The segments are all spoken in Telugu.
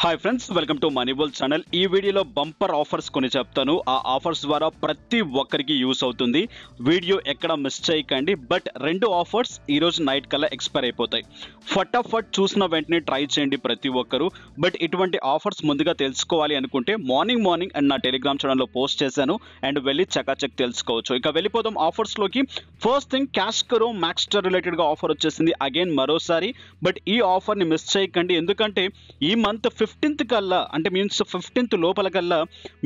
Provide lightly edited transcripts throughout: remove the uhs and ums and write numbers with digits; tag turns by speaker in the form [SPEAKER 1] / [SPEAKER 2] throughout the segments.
[SPEAKER 1] హాయ్ ఫ్రెండ్స్, వెల్కమ్ టు మనీబుల్ ఛానల్. ఈ వీడియోలో బంపర్ ఆఫర్స్ కొన్ని చెప్తాను. ఆ ఆఫర్స్ ద్వారా ప్రతి ఒక్కరికి యూస్ అవుతుంది. వీడియో ఎక్కడ మిస్ చేయకండి. బట్ రెండు ఆఫర్స్ ఈరోజు నైట్ కల్లా ఎక్స్పైర్ అయిపోతాయి. ఫటాఫట్ చూసిన వెంటనే ట్రై చేయండి ప్రతి ఒక్కరు. బట్ ఇటువంటి ఆఫర్స్ ముందుగా తెలుసుకోవాలి అనుకుంటే మార్నింగ్ అండ్ నా టెలిగ్రామ్ ఛానల్లో పోస్ట్ చేశాను అండ్ వెళ్ళి చకాచక్ తెలుసుకోవచ్చు. ఇక వెళ్ళిపోదాం ఆఫర్స్లోకి. ఫస్ట్ థింగ్, క్యాష్ కరో మ్యాక్స్టర్ రిలేటెడ్గా ఆఫర్ వచ్చేసింది అగైన్ మరోసారి. బట్ ఈ ఆఫర్ని మిస్ చేయకండి, ఎందుకంటే ఈ మంత్ 15th కల్లా, అంటే మీన్స్ 15th లోపల కల్లా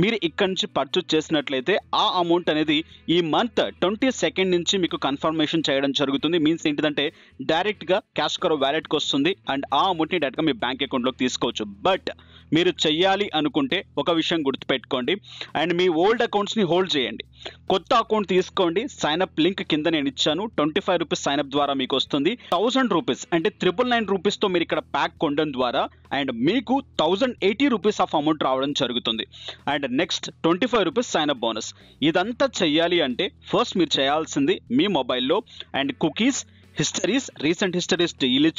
[SPEAKER 1] మీరు ఇక్కడ నుంచి పర్చేజ్ చేసినట్లయితే ఆ అమౌంట్ అనేది ఈ మంత్ 22nd నుంచి మీకు కన్ఫర్మేషన్ చేయడం జరుగుతుంది. మీన్స్ ఏంటిదంటే డైరెక్ట్గా క్యాష్ కరో వ్యాలెట్కి వస్తుంది అండ్ ఆ అమౌంట్ని డైరెక్ట్గా మీ బ్యాంక్ అకౌంట్లోకి తీసుకోవచ్చు. బట్ మీరు చెయ్యాలి అనుకుంటే ఒక విషయం గుర్తుపెట్టుకోండి, అండ్ మీ ఓల్డ్ అకౌంట్స్ని హోల్డ్ చేయండి. కొత్త అకౌంట్ తీసుకోండి. సైన్అప్ లింక్ కింద నేను ఇచ్చాను. 25 రూపీస్ సైన్అప్ ద్వారా మీకు వస్తుంది. 1000 రూపీస్ అంటే 999 రూపీస్తో మీరు ఇక్కడ ప్యాక్ కొనడం ద్వారా అండ్ మీకు 1080 రూపీస్ ఆఫ్ అమౌంట్ రావడం జరుగుతుంది. And next 25 rupees sign-up bonus. ఇదంతా చెయ్యాలి అంటే ఫస్ట్ మీరు చేయాల్సింది మీ మొబైల్లో and cookies, histories, recent histories delete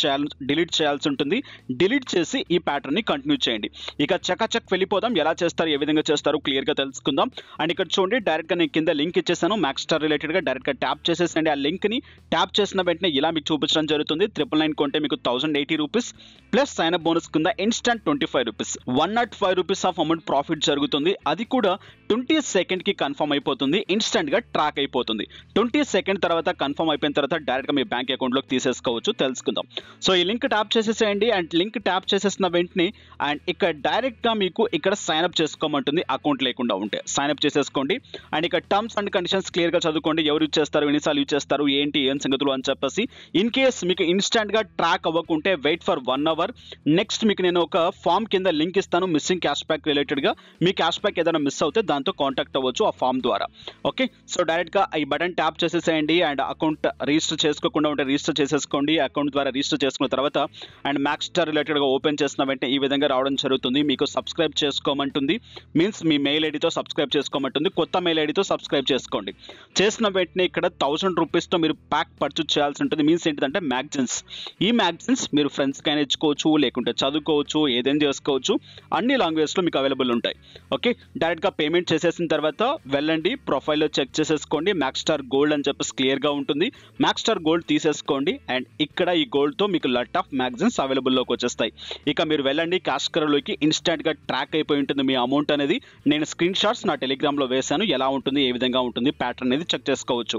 [SPEAKER 1] చేయాల్సి ఉంటుంది. డిలీట్ చేసి ఈ ప్యాటర్న్ని కంటిన్యూ చేయండి. ఇక చకాచక్ వెళ్ళిపోదాం. ఎలా చేస్తారు, ఏ విధంగా చేస్తారు క్లియర్గా తెలుసుకుందాం. అండ్ ఇక్కడ చూడండి, డైరెక్ట్గా నేను కింద లింక్ ఇచ్చేసాను. మ్యాక్స్టార్ రిలేటెడ్గా డైరెక్ట్గా ట్యాప్ చేసేసండి. ఆ లింక్ని ట్యాప్ చేసిన వెంటనే ఇలా మీకు చూపించడం జరుగుతుంది. 999 కొంటే మీకు 1080 రూపీస్ ప్లస్ సైన్అప్ బోనస్ కింద instant 25 rupees 105 rupees of amount profit జరుగుతుంది. అది కూడా 22nd కన్ఫర్మ్ అయిపోతుంది. ఇన్స్టంట్గా ట్రాక్ అయిపోతుంది. 22nd తర్వాత కన్ఫర్మ్ అయిపోయిన తర్వాత డైరెక్ట్గా మీ బ్యాంక్ అకౌంట్లోకి తీసేసుకోవచ్చు. తెలుసుకుందాం. సో ఈ లింక్ ట్యాప్ చేసేసేయండి. అండ్ లింక్ ట్యాప్ చేసేసిన వెంటనే అండ్ ఇక్కడ డైరెక్ట్గా మీకు ఇక్కడ సైన్అప్ చేసుకోమంటుంది. అకౌంట్ లేకుండా ఉంటే సైన్అప్ చేసేసుకోండి. అండ్ ఇక్కడ టర్మ్స్ అండ్ కండిషన్స్ క్లియర్గా చదువుకోండి. ఎవరు యూజ్ చేస్తారు, ఎన్నిసార్లు యూజ్ చేస్తారు, ఏంటి ఏం సంగతులు అని చెప్పేసి. ఇన్ కేస్ మీకు ఇన్స్టెంట్గా ట్రాక్ అవ్వకుంటే వెయిట్ ఫర్ 1 hour. నెక్స్ట్ మీకు నేను ఒక ఫామ్ కింద లింక్ ఇస్తాను మిస్సింగ్ క్యాష్ బ్యాక్ రిలేటెడ్గా. మీ క్యాష్ బ్యాక్ ఏదైనా మిస్ అవుతే దాంతో కాంటాక్ట్ అవ్వచ్చు ఆ ఫామ్ ద్వారా. ఓకే, సో డైరెక్ట్గా ఈ బటన్ ట్యాప్ చేసేసేయండి. అండ్ అకౌంట్ రిజిస్టర్ చేసుకోకుండా రిజిస్టర్ చేసేసుకోండి. అకౌంట్ ద్వారా రిజిస్టర్ చేసుకున్న తర్వాత అండ్ మ్యాక్స్టార్ రిలేటెడ్గా ఓపెన్ చేసిన వెంటనే ఈ విధంగా రావడం జరుగుతుంది. మీకు సబ్స్క్రైబ్ చేసుకోమంటుంది. మీన్స్ మీ మెయిల్ ఐడితో సబ్స్క్రైబ్ చేసుకోమంటుంది. కొత్త మెయిల్ ఐడితో సబ్స్క్రైబ్ చేసుకోండి. చేసిన వెంటనే ఇక్కడ 1000 రూపీస్తో మీరు ప్యాక్ పర్చేజ్ చేయాల్సి ఉంటుంది. మీన్స్ ఏంటంటే మ్యాగజైన్స్. ఈ మ్యాగజైన్స్ మీరు ఫ్రెండ్స్కి అయినా ఇచ్చుకోవచ్చు, లేకుంటే చదువుకోవచ్చు, ఏదైనా చేసుకోవచ్చు. అన్ని లాంగ్వేజ్లో మీకు అవైలబుల్ ఉంటాయి. ఓకే, డైరెక్ట్గా పేమెంట్ చేసేసిన తర్వాత వెళ్ళండి, ప్రొఫైల్లో చెక్ చేసేసుకోండి. మ్యాక్స్టార్ గోల్డ్ అని చెప్పేసి క్లియర్గా ఉంటుంది. మ్యాక్స్టార్ గోల్డ్ తీసేసుకోండి. అండ్ ఇక్కడ ఈ గోల్డ్తో మీకు లట్ ఆఫ్ మ్యాగజైన్స్ అవైలబుల్లోకి వచ్చేస్తాయి. ఇక మీరు వెళ్ళండి క్యాష్ కరోలోకి. ఇన్స్టెంట్గా ట్రాక్ అయిపోయి ఉంటుంది మీ అమౌంట్ అనేది. నేను స్క్రీన్ షాట్స్ నా టెలిగ్రామ్లో వేశాను. ఎలా ఉంటుంది, ఏ విధంగా ఉంటుంది ప్యాటర్న్ అనేది చెక్ చేసుకోవచ్చు.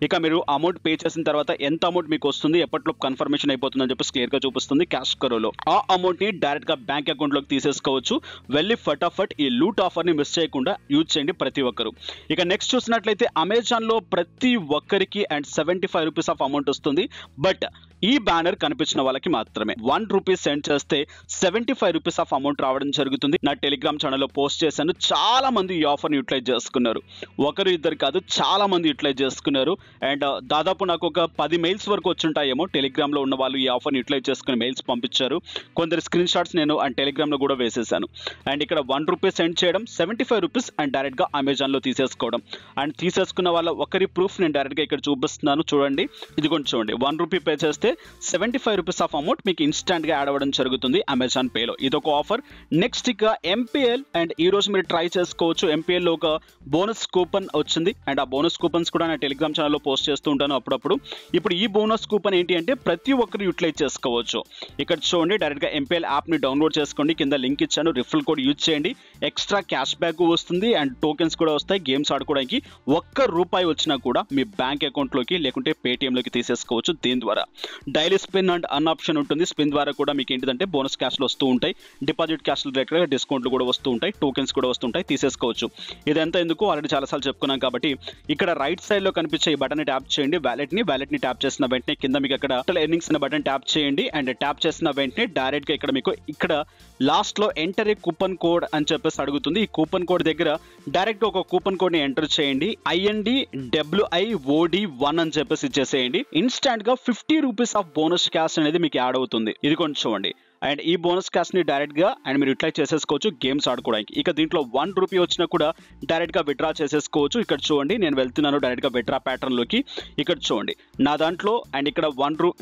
[SPEAKER 1] ఇక మీరు అమౌంట్ పే చేసిన తర్వాత ఎంత అమౌంట్ మీకు వస్తుంది, ఎప్పట్లో కన్ఫర్మేషన్ అయిపోతుంది అని చెప్పేసి క్లియర్గా చూపిస్తుంది క్యాష్ కరోలో. ఆ అమౌంట్ని డైరెక్ట్గా బ్యాంక్ అకౌంట్లోకి తీసేసుకోవచ్చు. వెళ్ళి ఫటాఫట్ ఈ లూట్ ఆఫర్ని మిస్ చేయకుండా యూజ్ చేయండి ప్రతి ఒక్కరు. ఇక నెక్స్ట్ చూసినట్లయితే అమెజాన్లో ప్రతి ఒక్కరికి అండ్ 75 రూపీస్ ఆఫ్ అమౌంట్ వస్తుంది. బట్ ఈ బ్యానర్ కనిపించిన వాళ్ళకి మాత్రమే 1 రూపీ సెండ్ చేస్తే 75 రూపీస్ ఆఫ్ అమౌంట్ రావడం జరుగుతుంది. నా టెలిగ్రామ్ ఛానల్లో పోస్ట్ చేశాను. చాలా మంది ఈ ఆఫర్ని యూటిలైజ్ చేసుకున్నారు. ఒకరు ఇద్దరు కాదు, చాలా మంది యూటిలైజ్ చేసుకున్నారు. అండ్ దాదాపు నాకు ఒక 10 మెయిల్స్ వరకు వచ్చుంటాయేమో. టెలిగ్రామ్లో ఉన్న వాళ్ళు ఈ ఆఫర్ని యూటిలైజ్ చేసుకుని మెయిల్స్ పంపించారు. కొందరు స్క్రీన్ షాట్స్ నేను టెలిగ్రామ్లో కూడా వేసేసాను. అండ్ ఇక్కడ 1 రూపీ సెండ్ చేయడం, 75 రూపీస్ అండ్ డైరెక్ట్గా అమెజాన్లో తీసేసుకోవడం. అండ్ తీసేసుకున్న వాళ్ళ ఒకరి ప్రూఫ్ నేను డైరెక్ట్గా ఇక్కడ చూపిస్తున్నాను. చూడండి, ఇది కొంచెం చూడండి. 1 రూపీ పే చేస్తే 75 రూపీస్ ఆఫ్ అమౌంట్ మీకు ఇన్స్టెంట్గా యాడ్ అవ్వడం జరుగుతుంది అమెజాన్ పేలో. ఇదొక ఆఫర్. నెక్స్ట్ ఇక ఎంపీఎల్. అండ్ ఈ రోజు మీరు ట్రై చేసుకోవచ్చు. ఎంపీఎల్లో ఒక బోనస్ కూపన్ వచ్చింది. అండ్ ఆ బోనస్ కూపన్స్ కూడా నా టెలిగ్రామ్ ఛానల్లో పోస్ట్ చేస్తూ ఉంటాను అప్పుడప్పుడు. ఇప్పుడు ఈ బోనస్ కూపన్ ఏంటి అంటే ప్రతి ఒక్కరు యూటిలైజ్ చేసుకోవచ్చు. ఇక్కడ చూడండి, డైరెక్ట్గా ఎంపీఎల్ యాప్ని డౌన్లోడ్ చేసుకోండి. కింద లింక్ ఇచ్చాను. రిఫిల్ కోడ్ యూజ్ చేయండి. ఎక్స్ట్రా క్యాష్ బ్యాక్ వస్తుంది అండ్ టోకెన్స్ కూడా వస్తాయి. గేమ్స్ ఆడుకోవడానికి ₹1 వచ్చినా కూడా మీ బ్యాంక్ అకౌంట్లోకి లేకుంటే పేటిఎంలోకి తీసేసుకోవచ్చు. దీని ద్వారా daily spin and an option ఉంటుంది. స్పిన్ ద్వారా కూడా మీకు ఏంటిదంటే బోనస్ క్యాష్లు వస్తూ ఉంటాయి. డిపాజిట్ క్యాష్లు డైరెక్ట్గా డిస్కౌంట్లు కూడా వస్తూ ఉంటాయి. టోకెన్స్ కూడా వస్తుంటాయి. తీసేసుకోవచ్చు. ఇదంతా ఎందుకు ఆల్రెడీ చాలాసార్లు చెప్పుకున్నాం కాబట్టి ఇక్కడ రైట్ సైడ్లో కనిపించే ఈ బటన్ ట్యాప్ చేయండి. వ్యాలెట్ని ట్యాప్ చేసిన వెంటనే కింద మీకు అక్కడ ఎర్నింగ్స్ అనే బటన్ ట్యాప్ చేయండి. అండ్ ట్యాప్ చేసిన వెంటనే డైరెక్ట్గా ఇక్కడ మీకు ఇక్కడ లాస్ట్లో ఎంటర్ ఏ కూపన్ కోడ్ అని చెప్పేసి అడుగుతుంది. ఈ కూపన్ కోడ్ దగ్గర డైరెక్ట్ ఒక కూపన్ కోడ్ని ఎంటర్ చేయండి. INDWIOD1 అని చెప్పేసి ఇచ్చేసేయండి. ఇన్స్టాంట్గా 50 రూపీస్ ఆఫ్ బోనస్ క్యాష్ అనేది మీకు యాడ్ అవుతుంది. ఇది కొంచెం చూడండి. అండ్ ఈ బోనస్ క్యాష్ని డైరెక్ట్గా అండ్ మీరు యూటిలైజ్ చేసేసుకోవచ్చు గేమ్స్ ఆడుకోవడానికి. ఇక దీంట్లో 1 రూపీ వచ్చినా కూడా డైరెక్ట్గా విత్డ్రా చేసేసుకోవచ్చు. ఇక్కడ చూడండి నేను వెళ్తున్నాను డైరెక్ట్గా విత్డ్రా ప్యాటర్న్లోకి. ఇక్కడ చూడండి నా దాంట్లో అండ్ ఇక్కడ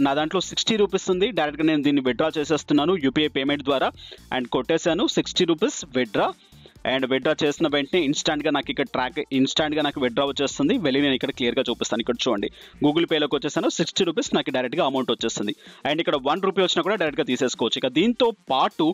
[SPEAKER 1] నా దాంట్లో 60 రూపీస్ ఉంది. డైరెక్ట్గా నేను దీన్ని విత్డ్రా చేసేస్తున్నాను యూపీఐ పేమెంట్ ద్వారా అండ్ కొట్టేశాను 60 రూపీస్ విత్డ్రా. అండ్ విత్డ్రా చేసిన వెంటనే ఇన్స్టాంట్గా నాకు ఇక్కడ ఇన్స్టాంట్గా నాకు విత్డ్రా వచ్చేస్తుంది. వెళ్ళి నేను ఇక్కడ క్లియర్గా చూపిస్తాను. ఇక్కడ చూడండి గూగుల్ పేలోకి వచ్చేసాను 60 రూపీస్ నాకు డైరెక్ట్గా అమౌంట్ వచ్చేస్తుంది. అండ్ ఇక్కడ 1 రూపీ వచ్చినా కూడా డైరెక్ట్గా తీసేసుకోవచ్చు. ఇక దీంతో పాటు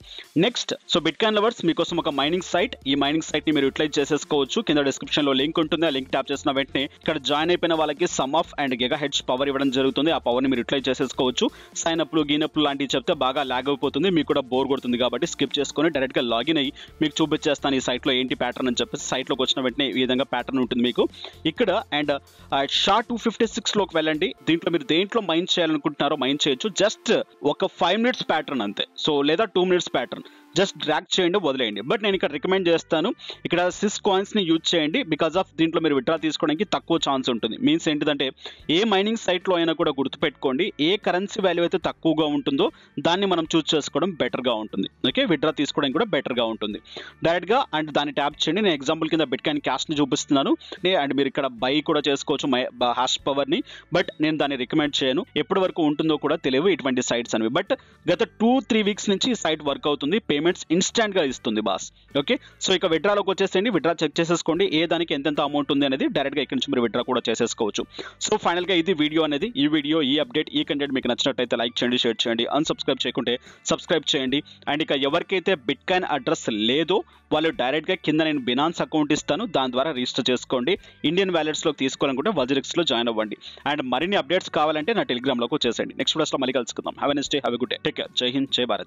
[SPEAKER 1] నెక్స్ట్ బిట్కాయిన్ లవర్స్ మీకోసం ఒక మైనింగ్ సైట్, ఈ మైనింగ్ సైట్ని మీరు యూటిలైజ్ చేసేసుకోవచ్చు. కింద డిస్క్రిప్షన్లో లింక్ ఉంటుంది. ఆ లింక్ ట్యాప్ చేసిన వెంటనే ఇక్కడ జాయిన్ అయిపోయిన వాళ్ళకి some of and giga heads power ఇవ్వడం జరుగుతుంది. ఆ పవర్ని మీరు యూటిలైజ్ చేసేసుకోవచ్చు. సైన్ అప్లు గీనప్లు లాంటివి చెప్తే బాగా లాగ్ అయిపోతుంది, మీకు కూడా బోర్ కొడుతుంది కాబట్టి స్కిప్ చేసుకొని డైరెక్ట్గా లాగిన్ అయ్యి మీకు చూపించేస్తాను ఈ సైట్లో ఏంటి ప్యాటర్న్ అని చెప్పేసి. సైట్లోకి వచ్చిన వెంటనే ఈ విధంగా ప్యాటర్న్ ఉంటుంది మీకు ఇక్కడ. అండ్ SHA-256లోకి వెళ్ళండి. దీంట్లో మీరు దేంట్లో మైన్ చేయాలనుకుంటున్నారో మైన్ చేయొచ్చు. జస్ట్ ఒక 5 మినిట్స్ ప్యాటర్న్ అంతే, లేదా 2 మినిట్స్ ప్యాటర్న్. జస్ట్ డ్రాగ్ చేయండి వదిలేయండి. బట్ నేను ఇక్కడ రికమెండ్ చేస్తాను ఇక్కడ సిస్ కాయిన్స్ని యూజ్ చేయండి. బికాస్ ఆఫ్ దీంట్లో మీరు విత్డ్రా తీసుకోవడానికి తక్కువ ఛాన్స్ ఉంటుంది. మీన్స్ ఏంటిదంటే ఏ మైనింగ్ సైట్లో అయినా కూడా గుర్తుపెట్టుకోండి, ఏ కరెన్సీ వాల్యూ అయితే తక్కువగా ఉంటుందో దాన్ని మనం చూస్ చేసుకోవడం బెటర్గా ఉంటుంది. ఓకే, విత్డ్రా తీసుకోవడానికి కూడా బెటర్గా ఉంటుంది డైరెక్ట్గా. అండ్ దాన్ని ట్యాప్ చేయండి. నేను ఎగ్జాంపుల్ కింద బిట్కాయిన్ క్యాష్ని చూపిస్తున్నాను. అండ్ మీరు ఇక్కడ బై కూడా చేసుకోవచ్చు హ్యాష్ పవర్ని. బట్ నేను దాన్ని రికమెండ్ చేయను, ఎప్పటి వరకు ఉంటుందో కూడా తెలియవు ఇటువంటి సైట్స్ అనేవి. బట్ గత 2-3 వీక్స్ నుంచి ఈ సైట్ వర్క్ అవుతుంది. పేమెంట్స్ ఇన్స్టాంట్గా ఇస్తుంది బాస్. ఓకే, సో ఇక విత్డ్రాలోకి వచ్చేసేయండి. విత్డ్రా చెక్ చేసేసుకోండి ఏ దానికి ఎంతెంత అమౌంట్ ఉంది అనేది. డైరెక్ట్గా ఇక్కడ నుంచి మీరు విత్డ్రా కూడా చేసేసుకోవచ్చు. సో ఫైనల్గా ఇది వీడియో అనేది. ఈ వీడియో, ఈ అప్డేట్, ఈ కంటెంట్ మీకు నచ్చినట్టయితే లైక్ చేయండి, షేర్ చేయండి. అన్సబ్స్క్రైబ్ చేయకుంటే సబ్స్క్రైబ్ చేయండి. అండ్ ఇక ఎవరికైతే బిట్కాయిన్ అడ్రస్ లేదో వాళ్ళు డైరెక్ట్గా కింద నేను బినాన్స్ అకౌంట్ ఇస్తాను, దాని ద్వారా రిజిస్టర్ చేసుకోండి. ఇండియన్ వ్యాలెట్స్లోకి తీసుకోవాలనుకుంటే వజిరిక్స్లో జాయిన్ అవ్వండి. అండ్ మరిన్ని అప్డేట్స్ కావాలంటే నా టెలిగ్రామ్లోకి వచ్చేసేయండి. నెక్స్ట్ వీడియోస్లో మళ్ళీ కలుసుకుందాం. Have a nice day, have a good day, take care. జై హింద్, జై భారత్.